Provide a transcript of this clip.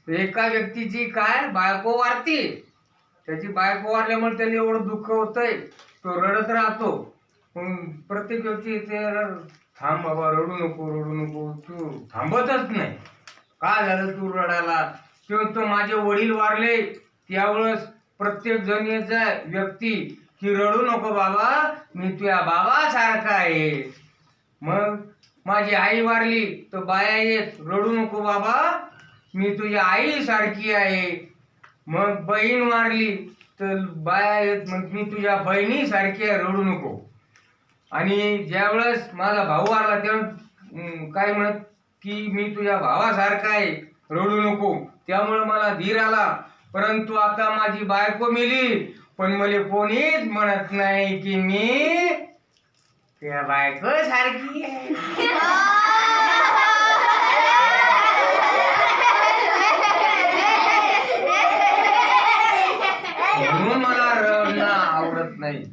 एका व्यक्तीची काय बायको वारती, त्याची बायको वारल्यामुळे त्याला एवढं दुःख होतंय, तो रडत राहतो. प्रत्येक व्यक्ती ते थांब बाबा, रडू नको रडू नको, तू थांबतच नाही. काय झालं तू रडायला? किंवा तो माझे वडील वारले त्यावेळेस प्रत्येक जण व्यक्ती की रडू नको बाबा, मी तुझ्या बाबासारखा आहे. मग माझी आई वारली तर बाया येत, रडू नको बाबा, मी तुझ्या आई सारखी आहे. मग बहीण वारली तर बाया येत, मग मी तुझ्या बहिणी सारखी आहे, रडू नको. आणि ज्यावेळेस माझा भाऊ वारला तेव्हा काय म्हणत की मी तुझ्या भावासारखा आहे, रडू नको. त्यामुळे मला धीर आला. परंतु आता माझी बायको मेली, पण मला कोणीच म्हणत नाही की मी त्या बायको सारखी आहे. म्हणून मला रडणं आवडत नाही.